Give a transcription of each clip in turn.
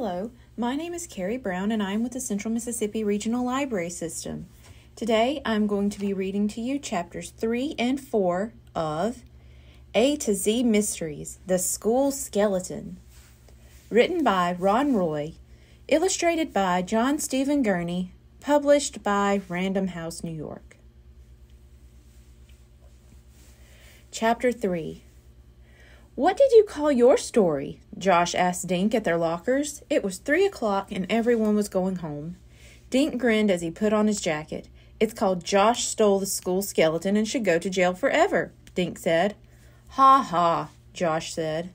Hello, my name is Carrie Brown and I'm with the Central Mississippi Regional Library System. Today I'm going to be reading to you chapters 3 and 4 of A to Z Mysteries, The School Skeleton. Written by Ron Roy, illustrated by John Stephen Gurney, published by Random House, New York. Chapter 3. "What did you call your story?" Josh asked Dink at their lockers. It was 3 o'clock and everyone was going home. Dink grinned as he put on his jacket. "It's called Josh Stole the School Skeleton and should go to jail forever," Dink said. "Ha ha," Josh said.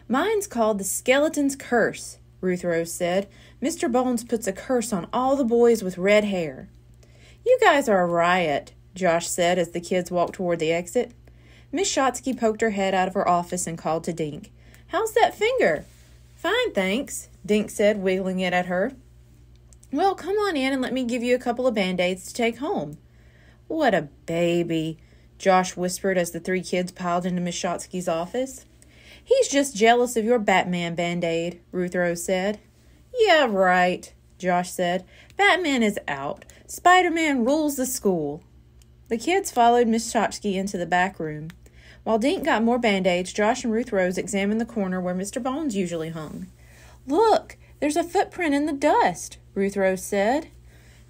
"Mine's called The Skeleton's Curse," Ruth Rose said. "Mr. Bones puts a curse on all the boys with red hair." "You guys are a riot," Josh said as the kids walked toward the exit. Miss Shotsky poked her head out of her office and called to Dink. "How's that finger?" "Fine, thanks," Dink said, wiggling it at her. "Well, come on in and let me give you a couple of Band-Aids to take home." "What a baby," Josh whispered as the 3 kids piled into Miss Shotsky's office. "He's just jealous of your Batman Band-Aid," Ruth Rose said. "Yeah, right," Josh said. "Batman is out. Spider-Man rules the school." The kids followed Miss Shotsky into the back room. While Dink got more Band-Aids, Josh and Ruth Rose examined the corner where Mr. Bones usually hung. "Look, there's a footprint in the dust," Ruth Rose said.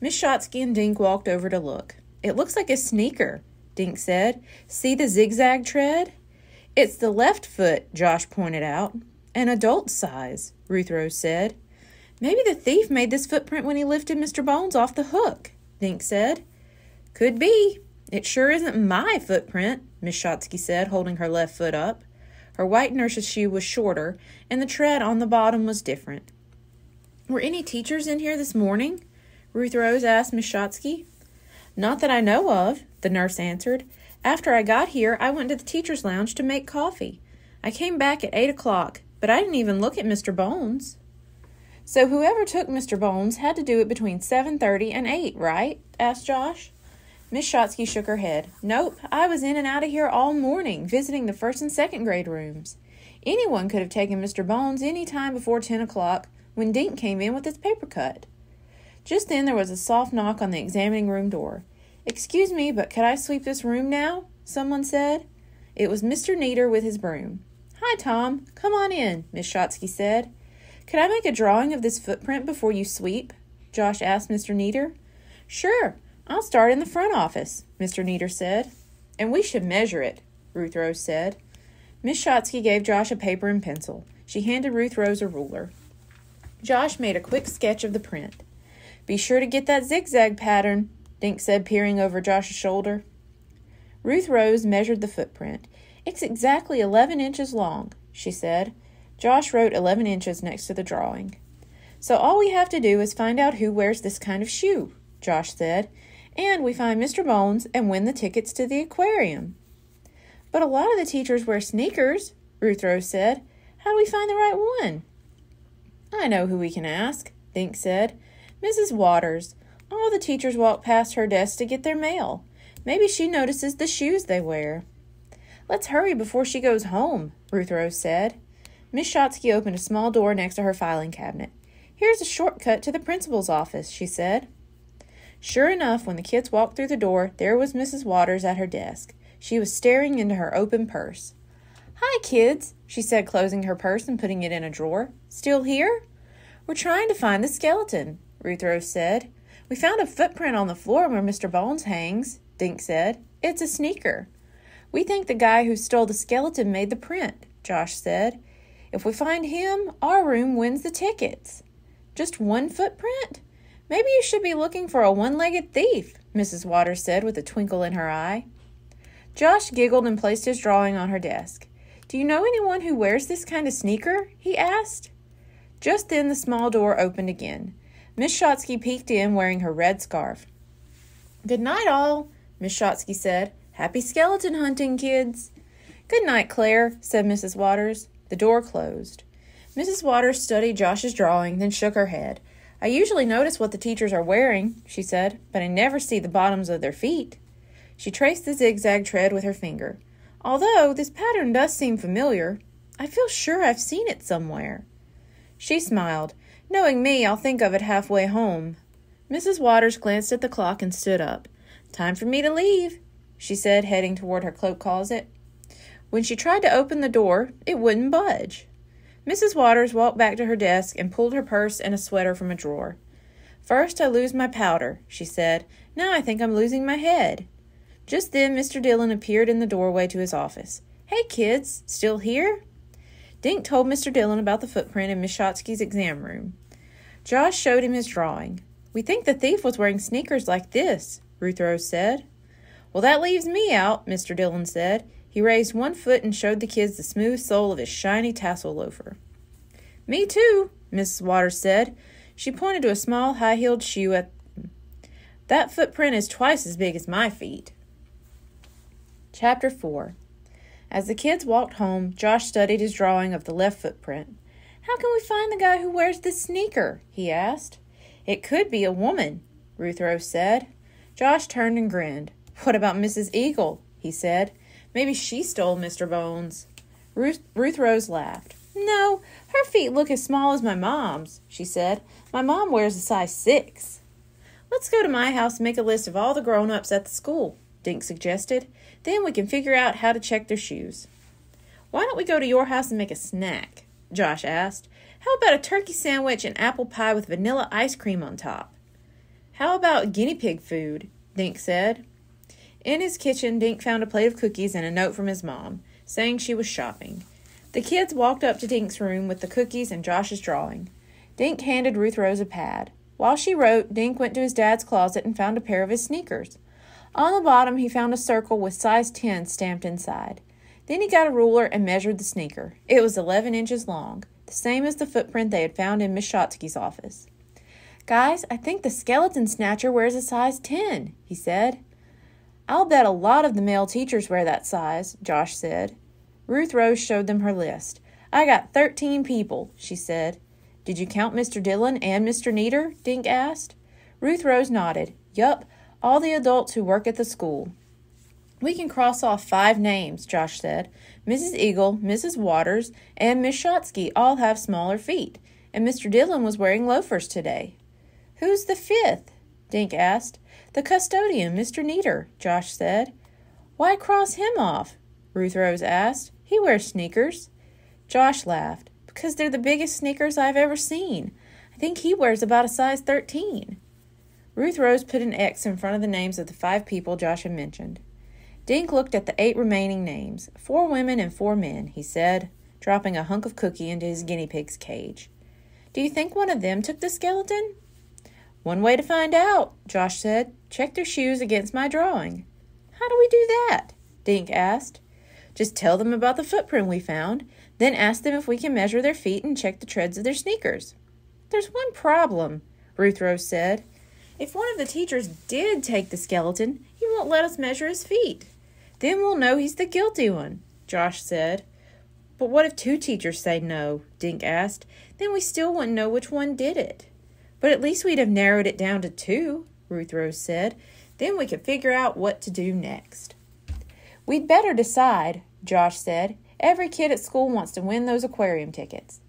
Miss Shotsky and Dink walked over to look. "It looks like a sneaker," Dink said. "See the zigzag tread?" "It's the left foot," Josh pointed out. "An adult size," Ruth Rose said. "Maybe the thief made this footprint when he lifted Mr. Bones off the hook," Dink said. "Could be. It sure isn't my footprint," Miss Shotsky said, holding her left foot up. Her white nurse's shoe was shorter, and the tread on the bottom was different. "Were any teachers in here this morning?" Ruth Rose asked Miss Shotsky. "Not that I know of," the nurse answered. "After I got here, I went to the teacher's lounge to make coffee. I came back at 8 o'clock, but I didn't even look at Mr. Bones." "So whoever took Mr. Bones had to do it between 7:30 and 8, right?" asked Josh. Miss Shotsky shook her head. "Nope, I was in and out of here all morning, visiting the 1st and 2nd grade rooms. Anyone could have taken Mr. Bones any time before 10 o'clock, when Dink came in with his paper cut." Just then there was a soft knock on the examining room door. "Excuse me, but could I sweep this room now?" someone said. It was Mr. Neater with his broom. "Hi, Tom. Come on in," Miss Shotsky said. "Could I make a drawing of this footprint before you sweep?" Josh asked Mr. Neater. "Sure. I'll start in the front office," Mr. Neater said. "And we should measure it," Ruth Rose said. Miss Shotsky gave Josh a paper and pencil. She handed Ruth Rose a ruler. Josh made a quick sketch of the print. "Be sure to get that zigzag pattern," Dink said, peering over Josh's shoulder. Ruth Rose measured the footprint. "It's exactly 11 inches long," she said. Josh wrote 11 inches next to the drawing. "So all we have to do is find out who wears this kind of shoe," Josh said. "And we find Mr. Bones and win the tickets to the aquarium." "But a lot of the teachers wear sneakers," Ruth Rose said. "How do we find the right one?" "I know who we can ask," Dink said. "Mrs. Waters. All the teachers walk past her desk to get their mail. Maybe she notices the shoes they wear." "Let's hurry before she goes home," Ruth Rose said. Miss Shotsky opened a small door next to her filing cabinet. "Here's a shortcut to the principal's office," she said. Sure enough, when the kids walked through the door, there was Mrs. Waters at her desk. She was staring into her open purse. "Hi, kids," she said, closing her purse and putting it in a drawer. "Still here?" "We're trying to find the skeleton," Ruth Rose said. "We found a footprint on the floor where Mr. Bones hangs," Dink said. "It's a sneaker." "We think the guy who stole the skeleton made the print," Josh said. "If we find him, our room wins the tickets." "Just one footprint? Maybe you should be looking for a one-legged thief," Mrs. Waters said with a twinkle in her eye. Josh giggled and placed his drawing on her desk. "Do you know anyone who wears this kind of sneaker?" he asked. Just then the small door opened again. Miss Shotsky peeked in wearing her red scarf. "Good night, all," Miss Shotsky said. "Happy skeleton hunting, kids." "Good night, Claire," said Mrs. Waters. The door closed. Mrs. Waters studied Josh's drawing, then shook her head. "I usually notice what the teachers are wearing," she said, "but I never see the bottoms of their feet." She traced the zigzag tread with her finger. "Although this pattern does seem familiar. I feel sure I've seen it somewhere." She smiled. "Knowing me, I'll think of it halfway home." Mrs. Waters glanced at the clock and stood up. "Time for me to leave," she said, heading toward her cloak closet. When she tried to open the door, it wouldn't budge. Mrs. Waters walked back to her desk and pulled her purse and a sweater from a drawer. "First I lose my powder," she said. "Now I think I'm losing my head." Just then Mr. Dillon appeared in the doorway to his office. "Hey, kids, still here?" Dink told Mr. Dillon about the footprint in Miss Shotsky's exam room. Josh showed him his drawing. "We think the thief was wearing sneakers like this," Ruth Rose said. "Well, that leaves me out," Mr. Dillon said. He raised one foot and showed the kids the smooth sole of his shiny tassel loafer. "Me too," Mrs. Waters said. She pointed to a small high-heeled shoe at them. "That footprint is twice as big as my feet." Chapter 4. As the kids walked home, Josh studied his drawing of the left footprint. "How can we find the guy who wears this sneaker?" he asked. "It could be a woman," Ruth Rose said. Josh turned and grinned. "What about Mrs. Eagle?" he said. "Maybe she stole Mr. Bones." Ruth Rose laughed. "No, her feet look as small as my mom's," she said. "My mom wears a size 6. "Let's go to my house and make a list of all the grown-ups at the school," Dink suggested. "Then we can figure out how to check their shoes." "Why don't we go to your house and make a snack?" Josh asked. "How about a turkey sandwich and apple pie with vanilla ice cream on top?" "How about guinea pig food?" Dink said. In his kitchen, Dink found a plate of cookies and a note from his mom, saying she was shopping. The kids walked up to Dink's room with the cookies and Josh's drawing. Dink handed Ruth Rose a pad. While she wrote, Dink went to his dad's closet and found a pair of his sneakers. On the bottom, he found a circle with size 10 stamped inside. Then he got a ruler and measured the sneaker. It was 11 inches long, the same as the footprint they had found in Miss Shotsky's office. "Guys, I think the skeleton snatcher wears a size 10, he said. "I'll bet a lot of the male teachers wear that size," Josh said. Ruth Rose showed them her list. "I got 13 people," she said. "Did you count Mr. Dillon and Mr. Neater?" Dink asked. Ruth Rose nodded. "Yup, all the adults who work at the school." "We can cross off 5 names," Josh said. "Mrs. Eagle, Mrs. Waters, and Miss Shotsky all have smaller feet, and Mr. Dillon was wearing loafers today." "Who's the 5th?" Dink asked. "The custodian, Mr. Neater," Josh said. "Why cross him off?" Ruth Rose asked. "He wears sneakers." Josh laughed. "Because they're the biggest sneakers I've ever seen. I think he wears about a size 13. Ruth Rose put an X in front of the names of the 5 people Josh had mentioned. Dink looked at the 8 remaining names. 4 women and 4 men, he said, dropping a hunk of cookie into his guinea pig's cage. "Do you think one of them took the skeleton?" "One way to find out," Josh said. "Check their shoes against my drawing." "How do we do that?" Dink asked. "Just tell them about the footprint we found, then ask them if we can measure their feet and check the treads of their sneakers." "There's one problem," Ruth Rose said. "If one of the teachers did take the skeleton, he won't let us measure his feet. Then we'll know he's the guilty one," Josh said. "But what if 2 teachers say no?" Dink asked. "Then we still wouldn't know which one did it." "But at least we'd have narrowed it down to 2, Ruth Rose said. "Then we could figure out what to do next." "We'd better decide," Josh said. "Every kid at school wants to win those aquarium tickets."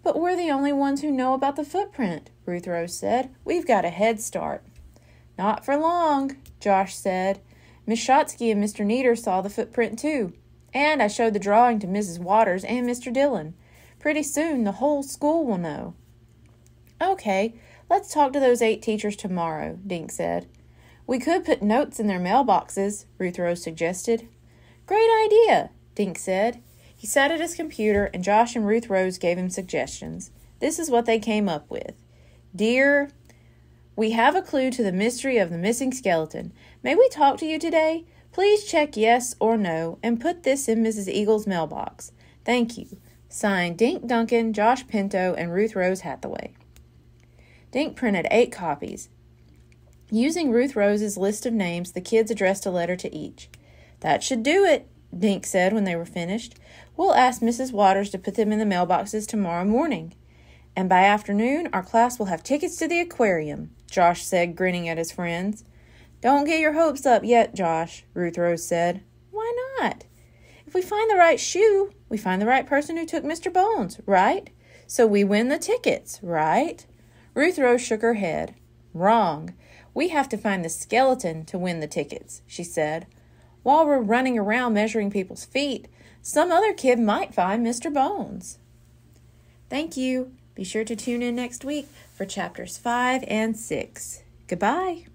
"But we're the only ones who know about the footprint," Ruth Rose said. "We've got a head start." "Not for long," Josh said. "Miss Shotsky and Mr. Neater saw the footprint too. And I showed the drawing to Mrs. Waters and Mr. Dillon. Pretty soon the whole school will know." "Okay, let's talk to those 8 teachers tomorrow," Dink said. "We could put notes in their mailboxes," Ruth Rose suggested. "Great idea," Dink said. He sat at his computer, and Josh and Ruth Rose gave him suggestions. This is what they came up with. "Dear, we have a clue to the mystery of the missing skeleton. May we talk to you today? Please check yes or no and put this in Mrs. Eagle's mailbox. Thank you. Signed, Dink Duncan, Josh Pinto, and Ruth Rose Hathaway." Dink printed 8 copies. Using Ruth Rose's list of names, the kids addressed a letter to each. "That should do it," Dink said when they were finished. "We'll ask Mrs. Waters to put them in the mailboxes tomorrow morning. And by afternoon, our class will have tickets to the aquarium," Josh said, grinning at his friends. "Don't get your hopes up yet, Josh," Ruth Rose said. "Why not?" "If we find the right shoe, we find the right person who took Mr. Bones, right? So we win the tickets, right? Ruth Rose shook her head. Wrong. We have to find the skeleton to win the tickets, she said. While we're running around measuring people's feet, some other kid might find Mr. Bones. Thank you. Be sure to tune in next week for chapters 5 and 6. Goodbye.